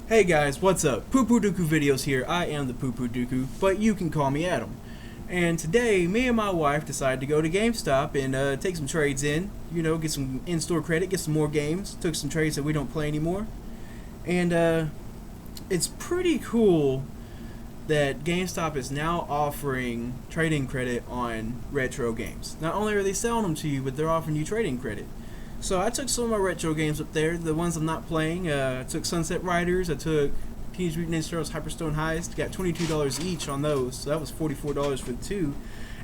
Hey guys, what's up? Poo Poo Dooku Videos here. I am the Poo Poo Dooku, but you can call me Adam. And today, me and my wife decided to go to GameStop and take some trades in. You know, get some in-store credit, get some more games. Took some trades that we don't play anymore. And it's pretty cool that GameStop is now offering trading credit on retro games. Not only are they selling them to you, but they're offering you trading credit. So I took some of my retro games up there, the ones I'm not playing. I took Sunset Riders, I took Teenage Mutant Ninja Turtles Hyperstone Heist, got $22 each on those, so that was $44 for the two.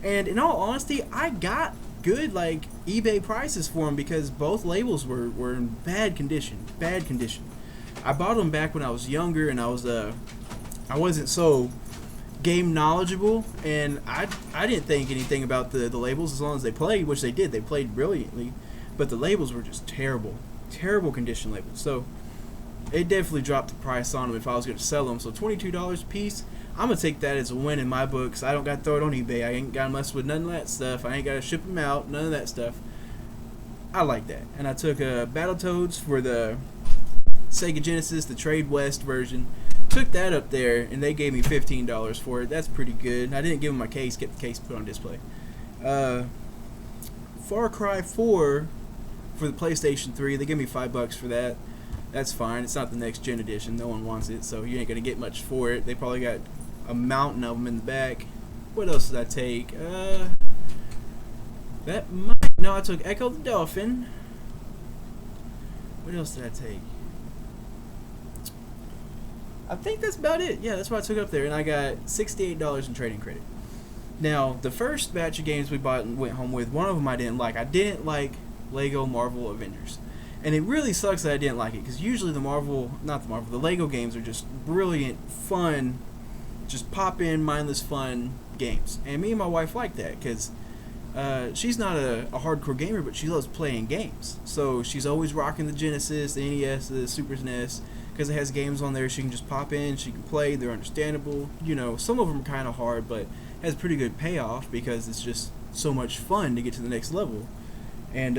And in all honesty, I got good eBay prices for them because both labels were in bad condition. I bought them back when I was younger and I wasn't so game knowledgeable, and I didn't think anything about the labels as long as they played, which they did. They played brilliantly. But the labels were just terrible condition labels. So it definitely dropped the price on them if I was going to sell them. So $22 a piece, I'm going to take that as a win in my books. I don't got to throw it on eBay. I ain't got to mess with none of that stuff. I ain't got to ship them out, none of that stuff. I like that. And I took Battletoads for the Sega Genesis, the Trade West version. Took that up there, and they gave me $15 for it. That's pretty good. I didn't give them my case, kept the case put on display. Far Cry 4 for the PlayStation 3, they give me $5 for that. That's fine. It's not the next gen edition. No one wants it, so you ain't gonna get much for it. They probably got a mountain of them in the back. What else did I take? No, I took Echo the Dolphin. What else did I take? I think that's about it. Yeah, that's what I took up there, and I got $68 in trading credit. Now, the first batch of games we bought and went home with, one of them I didn't like. I didn't like Lego Marvel Avengers. And it really sucks that I didn't like it, because usually the Lego games are just brilliant, fun, just pop in, mindless fun games. And me and my wife like that, because she's not a hardcore gamer, but she loves playing games. So she's always rocking the Genesis, the NES, the Super SNES, because it has games on there she can just pop in, she can play, they're understandable. You know, some of them are kind of hard, but has pretty good payoff because it's just so much fun to get to the next level. And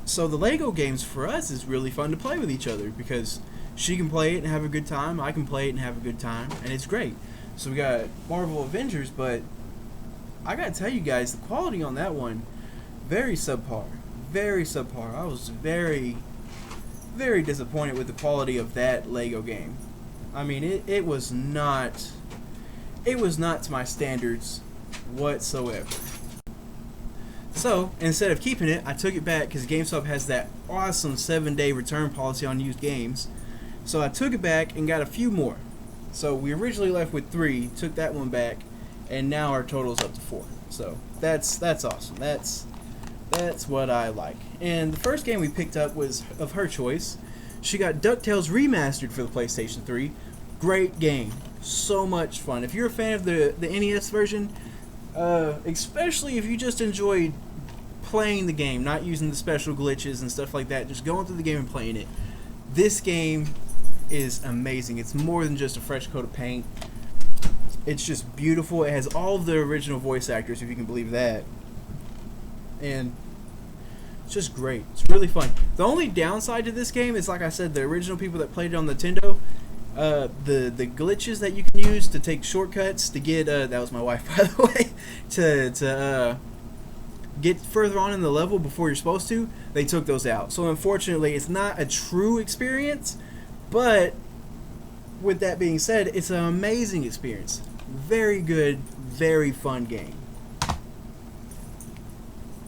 so the Lego games for us is really fun to play with each other because she can play it and have a good time, I can play it and have a good time, and it's great. So we got Marvel Avengers, but I gotta tell you guys, the quality on that one, very subpar. I was very, very disappointed with the quality of that Lego game. I mean, it was not to my standards whatsoever. So, instead of keeping it, I took it back because GameStop has that awesome 7-day return policy on used games. So I took it back and got a few more. So we originally left with 3, took that one back, and now our total is up to 4. So that's awesome. That's what I like. And the first game we picked up was of her choice. She got DuckTales Remastered for the PlayStation 3. Great game. So much fun. If you're a fan of the NES version, especially if you just enjoyed playing the game, not using the special glitches and stuff like that, just going through the game and playing it, this game is amazing. It's more than just a fresh coat of paint. It's just beautiful. It has all of the original voice actors, if you can believe that. And it's just great. It's really fun. The only downside to this game is, like I said, the original people that played it on Nintendo, the glitches that you can use to take shortcuts to get that was my wife, by the way, to get further on in the level before you're supposed to, they took those out. So unfortunately, it's not a true experience, but with that being said, it's an amazing experience. Very good, very fun game.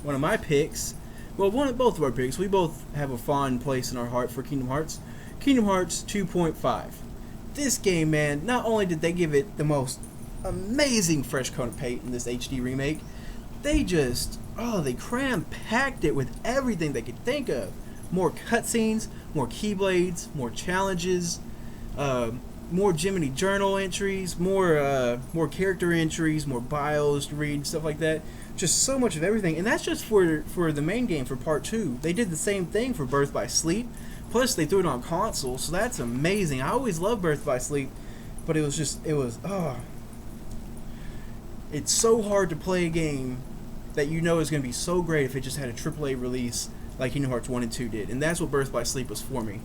One of my picks, both of our picks, we both have a fond place in our heart for Kingdom Hearts. Kingdom Hearts 2.5. This game, man, not only did they give it the most amazing fresh coat of paint in this HD remake, they cram-packed it with everything they could think of. More cutscenes, more keyblades, more challenges, more Jiminy Journal entries, more character entries, more bios to read, stuff like that. Just so much of everything, and that's just for the main game for Part 2. They did the same thing for Birth by Sleep. Plus, they threw it on console, so that's amazing. I always loved Birth by Sleep, but it's so hard to play a game that you know is going to be so great if it just had a AAA release like Kingdom Hearts 1 and 2 did. And that's what Birth by Sleep was for me.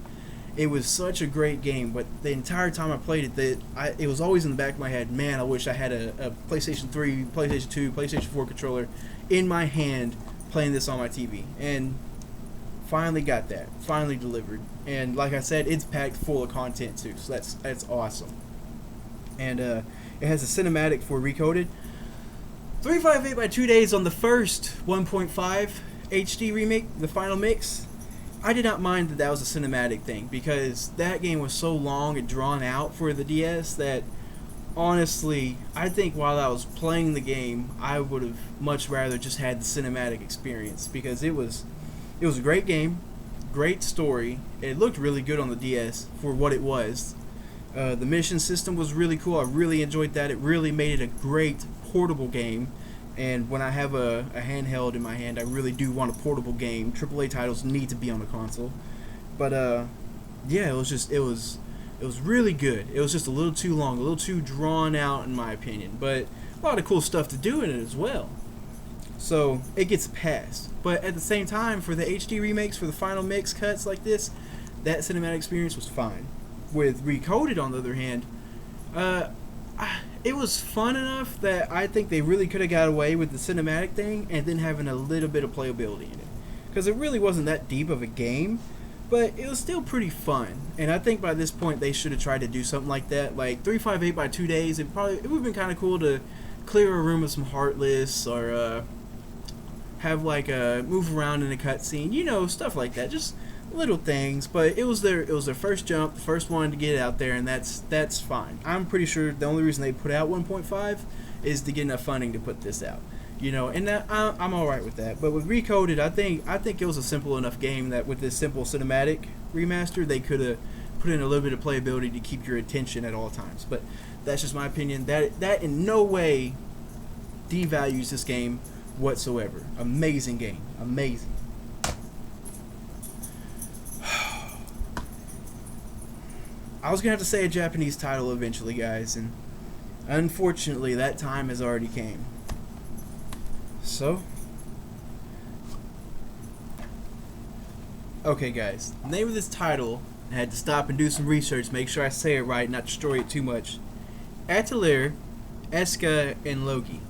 It was such a great game, but the entire time I played it, it was always in the back of my head, man, I wish I had a PlayStation 3, PlayStation 2, PlayStation 4 controller in my hand playing this on my TV. And finally got that. Finally delivered. And like I said, it's packed full of content too, so that's awesome. And it has a cinematic for Recoded. 358 by 2 days on the first 1.5 HD remake, the final mix. I did not mind that was a cinematic thing, because that game was so long and drawn out for the DS that honestly, I think while I was playing the game, I would have much rather just had the cinematic experience, because it was a great game, great story. It looked really good on the DS for what it was. The mission system was really cool. I really enjoyed that. It really made it a great portable game. And when I have a handheld in my hand, I really do want a portable game. AAA titles need to be on a console. But yeah, it was really good. It was just a little too long, a little too drawn out in my opinion. But a lot of cool stuff to do in it as well. So it gets passed. But at the same time, for the HD remakes, for the final mix cuts like this, that cinematic experience was fine. With Recoded, on the other hand, it was fun enough that I think they really could have got away with the cinematic thing and then having a little bit of playability in it. Because it really wasn't that deep of a game, but it was still pretty fun. And I think by this point they should have tried to do something like that. Like 358 by 2 days, it would have been kind of cool to clear a room of some Heartless, or have like a move around in a cutscene, you know, stuff like that. Just little things, but it was their first jump, the first one to get it out there, and that's fine. I'm pretty sure the only reason they put out 1.5 is to get enough funding to put this out, you know, and that I'm all right with that. But with Recoded, I think it was a simple enough game that with this simple cinematic remaster, they could have put in a little bit of playability to keep your attention at all times. But that's just my opinion. That in no way devalues this game whatsoever. Amazing game, amazing. I was going to have to say a Japanese title eventually, guys, and unfortunately that time has already came. So, okay guys, the name of this title, I had to stop and do some research, make sure I say it right, not destroy it too much. Atelier, Eska, and Logi.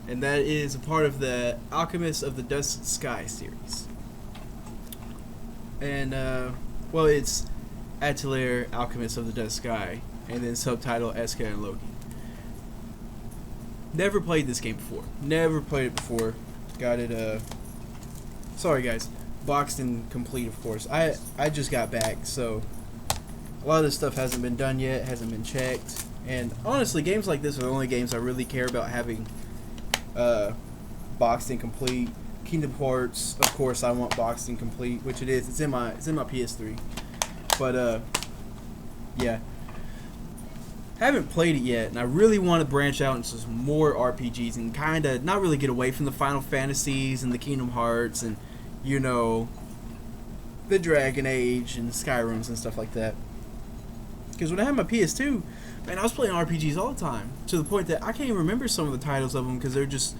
And that is a part of the Alchemist of the Dusk Sky series. And, well, it's Atelier, Alchemist of the Dusk Sky, and then subtitle Eska and Logi. Never played this game before. Never played it before. Got it, sorry guys. Boxed and complete, of course. I just got back, so a lot of this stuff hasn't been done yet, hasn't been checked. And honestly, games like this are the only games I really care about having boxed and complete. Kingdom Hearts, of course, I want boxed and complete, which it is. It's in my PS3. But yeah, haven't played it yet, and I really want to branch out into some more RPGs and kind of not really get away from the Final Fantasies and the Kingdom Hearts and, you know, the Dragon Age and Skyrims and stuff like that. Because when I had my PS2, man, I was playing RPGs all the time, to the point that I can't even remember some of the titles of them because they're just,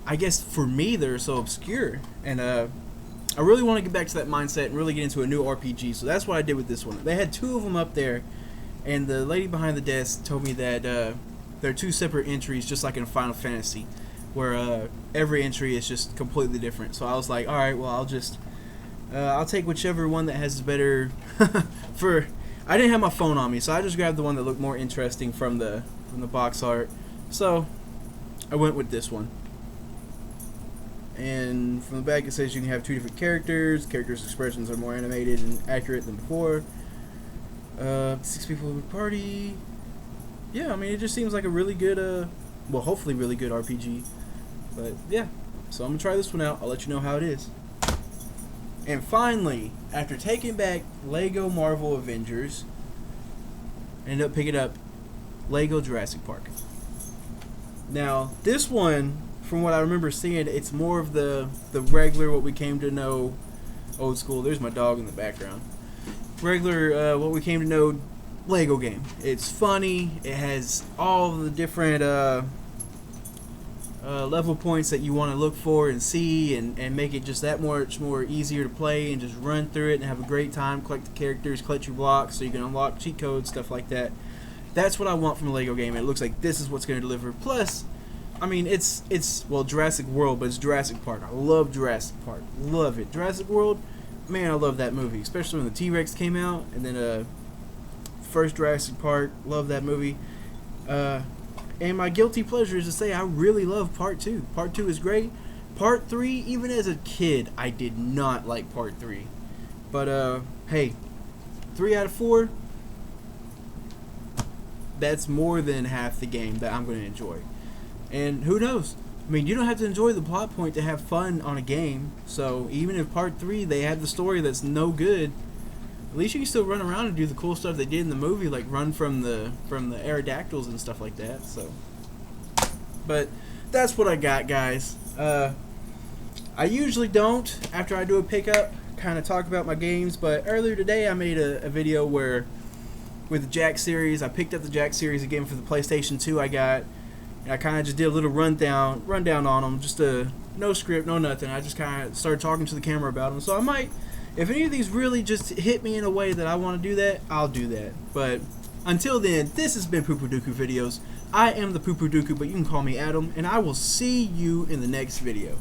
I guess for me, they're so obscure. And I really want to get back to that mindset and really get into a new RPG, so that's what I did with this one. They had two of them up there, and the lady behind the desk told me that there are two separate entries, just like in Final Fantasy, where every entry is just completely different. So I was like, all right, well, I'll take whichever one that has better. I didn't have my phone on me, so I just grabbed the one that looked more interesting from the box art. So I went with this one. And from the back it says you can have two different characters. Characters' expressions are more animated and accurate than before. 6 people in a party. Yeah, I mean, it just seems like a really good, well, hopefully really good RPG. But yeah, so I'm going to try this one out. I'll let you know how it is. And finally, after taking back Lego Marvel Avengers, I ended up picking up Lego Jurassic Park. Now, this one, from what I remember seeing, it's more of the regular, what we came to know, old school. There's my dog in the background. Regular, what we came to know, Lego game. It's funny. It has all the different level points that you want to look for and see, and make it just that much more easier to play, and just run through it and have a great time, collect the characters, collect your blocks so you can unlock cheat codes, stuff like that. That's what I want from a Lego game, and it looks like this is what's going to deliver. Plus, I mean, it's well, Jurassic World, but it's Jurassic Park. I love Jurassic Park. Love it. Jurassic World, man, I love that movie, especially when the T-Rex came out, and then first Jurassic Park, love that movie. And my guilty pleasure is to say I really love Part 2. Part 2 is great. Part 3, even as a kid, I did not like Part 3. But, hey, 3 out of 4, that's more than half the game that I'm going to enjoy. And who knows? I mean, you don't have to enjoy the plot point to have fun on a game. So even if Part 3, they have the story that's no good, at least you can still run around and do the cool stuff they did in the movie, like run from the Aerodactyls and stuff like that. So, but that's what I got, guys. I usually don't, after I do a pickup, kind of talk about my games. But earlier today, I made a video where, with the Jack series, I picked up the Jack series again for the PlayStation 2 I got. And I kind of just did a little rundown on them, just no script, no nothing. I just kind of started talking to the camera about them. So I might, if any of these really just hit me in a way that I want to do that, I'll do that. But until then, this has been Poo Poo Dooku Videos. I am the Poo Poo Dooku, but you can call me Adam, and I will see you in the next video.